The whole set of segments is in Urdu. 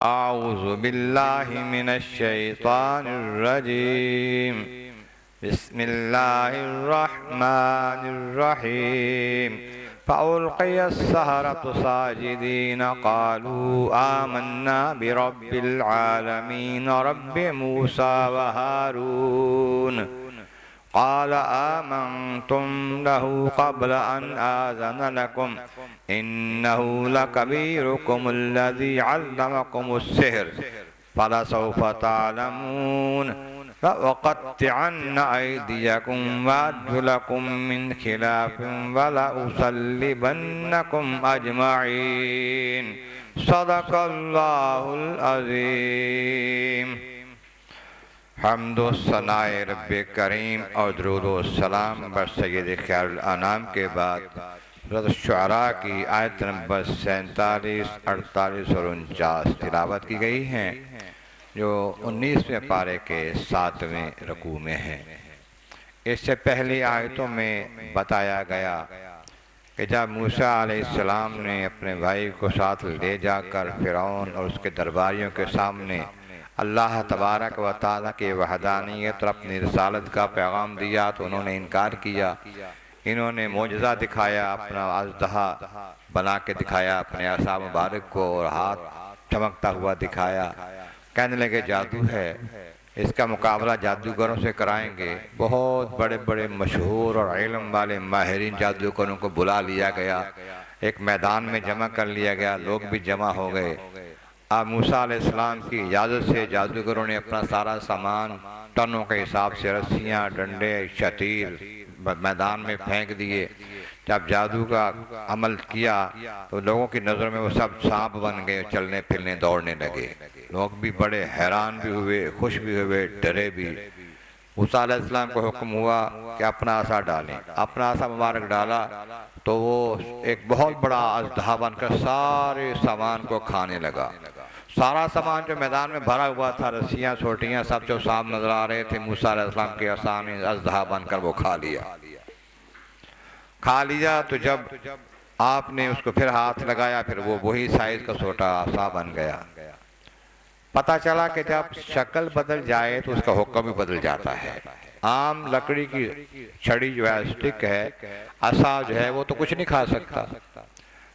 اعوذ باللہ من الشیطان الرجیم بسم اللہ الرحمن الرحیم فألقي السحرة ساجدين قالوا آمنا برب العالمين رب موسى وهارون قال آمنتم له قبل أن آذن لكم إنه لكبيركم الذي علمكم السحر فلسوف تعلمون لأقطعن أيديكم وأرجلكم من خلاف ولأصلبنكم أجمعين صدق الله العظيم. حمد و ثناء رب کریم اور درود و سلام بر سید خیر الانام کے بعد سورۃ الشعراء کی آیت نمبر 47، 48 اور 49 تلاوت کی گئی ہیں، جو 19ویں پارے کے 7ویں رکوع میں ہیں۔ اس سے پہلی آیتوں میں بتایا گیا کہ جب موسیٰ علیہ السلام نے اپنے بھائی کو ساتھ لے جا کر فرعون اور اس کے درباریوں کے سامنے اللہ تبارک و تعالیٰ کی وحدانیت اور اپنی رسالت کا پیغام دیا تو انہوں نے انکار کیا۔ انہوں نے معجزہ دکھایا، اپنا اژدہا بنا کے دکھایا، اپنے عصا مبارک کو اور ہاتھ چمکتا ہوا دکھایا، کہنے لگے جادو ہے، اس کا مقابلہ جادوگروں سے کرائیں گے۔ بہت بڑے بڑے مشہور اور علم والے ماہرین جادوگروں کو بلا لیا گیا، ایک میدان میں جمع کر لیا گیا، لوگ بھی جمع ہو گئے۔ اب موسیٰ علیہ السلام کی اجازت سے جادوگروں نے اپنا سارا سامان ٹنوں کے حساب سے رسیاں، ڈنڈے، شتیر میدان میں پھینک دیے۔ جب جادو کا عمل کیا تو لوگوں کی نظر میں وہ سب سانپ بن گئے، چلنے پھرنے دوڑنے لگے۔ لوگ بھی بڑے حیران بھی ہوئے، خوش بھی ہوئے، ڈرے بھی۔ موسیٰ علیہ السلام کو حکم ہوا کہ اپنا عصا ڈالیں۔ اپنا عصا مبارک ڈالا تو وہ ایک بہت بڑا اژدہا بن کر سارے سامان کو کھانے لگا۔ سارا سامان جو میدان میں بھرا ہوا تھا، رسیاں، سوٹیاں، سب جو سانپ نظر آ رہے تھے، موسیٰ علیہ السلام کے عصا نے اژدہا بن کر وہ کھا لیا۔ تو جب آپ نے اس کو پھر ہاتھ لگایا، پھر وہ وہی سائز کا چھوٹا عصا بن گیا۔ پتہ چلا کہ جب شکل بدل جائے تو اس کا حکم بھی بدل جاتا ہے۔ عام لکڑی کی چھڑی جو ہے، سٹک ہے، عصا جو ہے، وہ تو کچھ نہیں کھا سکتا،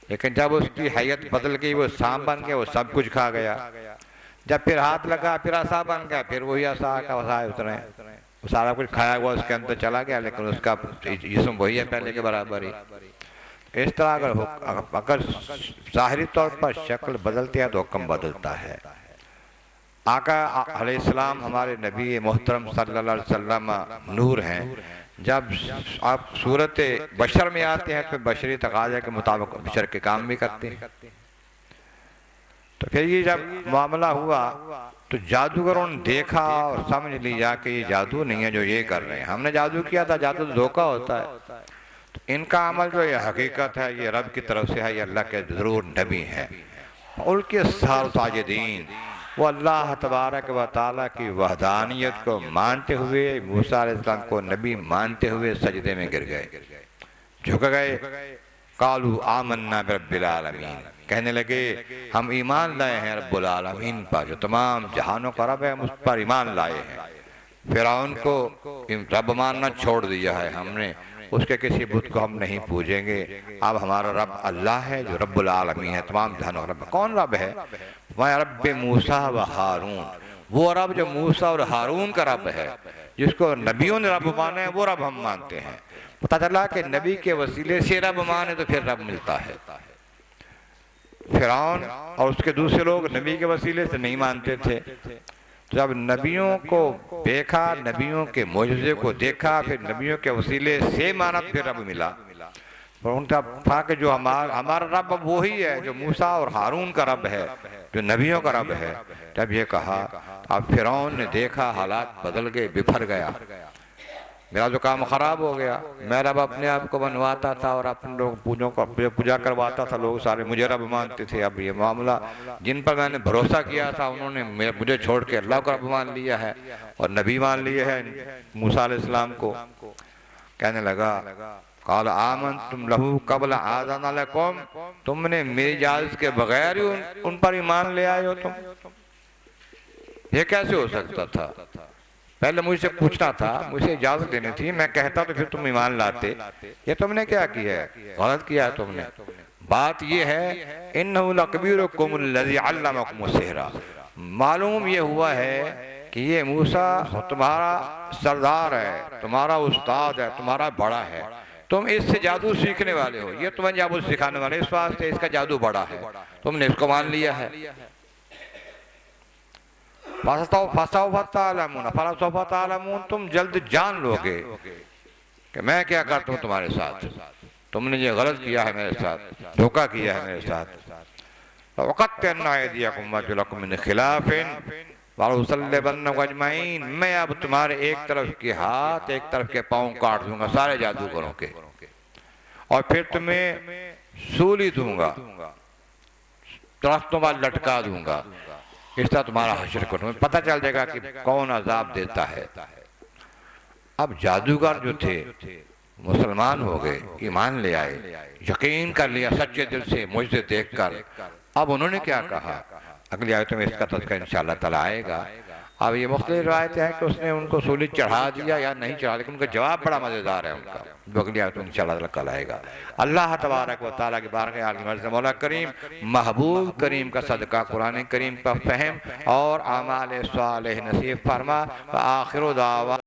لیکن جب اس کی حیت بدل گئی، وہ سانپ بن گیا، وہ سب کچھ کھا گیا۔ جب پھر ہاتھ لگا، پھر عصا بن گیا، پھر وہی عصا کا عصا اترے، وہ سارا کچھ کھایا ہوا اس کے اندر چلا گیا، لیکن اس کا جسم وہی ہے پہلے کے برابر ہی۔ اس طرح اگر ظاہری طور پر شکل بدلتی ہے تو حکم بدلتا ہے۔ آقا علیہ السلام ہمارے نبی محترم صلی اللہ علیہ وسلم نور ہیں۔ جب آپ صورت بشر میں آتے ہیں تو بشری تقاضے کے مطابق بشر کے کام بھی کرتے ہیں۔ تو پھر یہ جب معاملہ ہوا تو جادوگروں نے دیکھا اور سمجھ لیا کہ یہ جادو نہیں ہے جو یہ کر رہے ہیں، ہم نے جادو کیا تھا، جادو تو دھوکہ ہوتا ہے، تو ان کا عمل جو یہ حقیقت ہے، یہ رب کی طرف سے ہے، یہ اللہ کے ضرور نبی ہے۔ القی السحرۃ ساجدین، وہ اللہ تبارک و تعالیٰ کی وحدانیت کو مانتے ہوئے، موسیٰ علیہ السلام کو نبی مانتے ہوئے سجدے میں گر گئے، جھک گئے۔ قالوا آمنا برب العالمین، کہنے لگے ہم ایمان لائے ہیں رب العالمین پر، جو تمام جہانوں کا رب ہے، ہم اس پر ایمان لائے ہیں۔ فرعون کو رب ماننا چھوڑ دیا ہے ہم نے، اس کے کسی بت کو ہم نہیں پوجیں گے۔ اب ہمارا رب اللہ ہے جو رب العالمین ہے، تمام جہانوں کا رب۔ کون رب ہے؟ وہ رب موسیٰ و ہارون، وہ رب جو موسیٰ اور ہارون کا رب ہے، جس کو نبیوں نے رب مانا ہے، وہ رب ہم مانتے ہیں۔ پتہ چلا کہ نبی کے وسیلے سے رب مانے تو پھر رب ملتا ہے۔ فرعون اور اس کے دوسرے لوگ نبی کے وسیلے سے نہیں مانتے تھے، جب نبیوں کو دیکھا، نبیوں کے معجزے کو دیکھا، پھر نبیوں کے وسیلے سے مانا، پھر رب ملا۔ اور ان کا تھا کہ جو ہمارا رب وہی ہے جو موسیٰ اور ہارون کا رب ہے، جو نبیوں کا رب ہے۔ جب یہ کہا، اب فرعون نے دیکھا حالات بدل گئے، بفر گیا، میرا جو کام خراب ہو گیا، میں رب اپنے آپ کو بنواتا تھا اور اپنے لوگ پوجا کرواتا تھا، لوگ سارے مجھے رب مانتے تھے۔ اب یہ معاملہ جن پر میں نے بھروسہ کیا تھا انہوں نے مجھے چھوڑ کے اللہ کو رب مان لیا ہے اور نبی مان لیے ہے موسیٰ علیہ السلام کو۔ کہنے لگا قال آمنتم لہو قبل آذان لکم، تم نے میری اجازت کے بغیر ہی ان پر ایمان لے آئے ہو تم؟ یہ کیسے ہو سکتا تھا؟ پہلے مجھ سے پوچھنا تھا، مجھ سے اجازت دینی تھی، میں کہتا تو پھر تم ایمان لاتے۔ یہ تم نے کیا کیا ہے؟ غلط کیا ہے تم نے۔ بات یہ ہے انہو لکبیرکم الذی علمکم السحر، معلوم یہ ہوا ہے کہ یہ موسیٰ تمہارا سردار ہے، تمہارا استاد ہے، تمہارا بڑا ہے، تم اس سے جادو سیکھنے والے ہو، یہ تمہیں جادو سکھانے والے، اس واسطے اس کا جادو بڑا ہے، تم نے اس کو مان لیا ہے۔ فَسَوْفَ تَعْلَمُونَ، تم جلد جان لو گے کہ میں کیا کرتا ہوں تمہارے ساتھ، تم نے یہ غلط کیا ہے میرے ساتھ، دھوکہ کیا ہے میرے ساتھ۔ وَقَطَّعْنَ أَيْدِيَكُمْ وَأَرْجُلَكُم مِّنْ خِلَافٍ وَلَأُصَلِّبَنَّكُمْ أَجْمَعِينَ، میں اب تمہارے ایک طرف کے ہاتھ ایک طرف کے پاؤں کاٹ دوں گا سارے جادوگروں کے، اور پھر تمہیں سولی دوں گا، درختوں پر لٹکا دوں گا، اس طرح تمہارا حشر کروں گا، پتہ چل جائے گا کہ کون عذاب دیتا ہے۔ اب جادوگر جو تھے مسلمان ہو گئے، ایمان لے آئے، یقین کر لیا سچے دل سے مجھ سے دیکھ کر۔ اب انہوں نے کیا کہا؟ اگلی آیتوں میں اس کا تذکرہ انشاءاللہ تعالیٰ آئے گا۔ اب یہ مختلف روایتیں ہیں کہ اس نے ان کو سولی چڑھا دیا یا نہیں چڑھا، لیکن ان کا جواب بڑا مزیدار ہے ان کا، جو اگلی آیتوں میں انشاءاللہ تعالیٰ کل آئے گا۔ اللہ تبارک و تعالیٰ کی بارگاہ عالی مرض مولا کریم، محبوب کریم کا صدقہ قرآن کریم کا فہم اور اعمال صالح نصیب فرما۔ وآخر دعوانا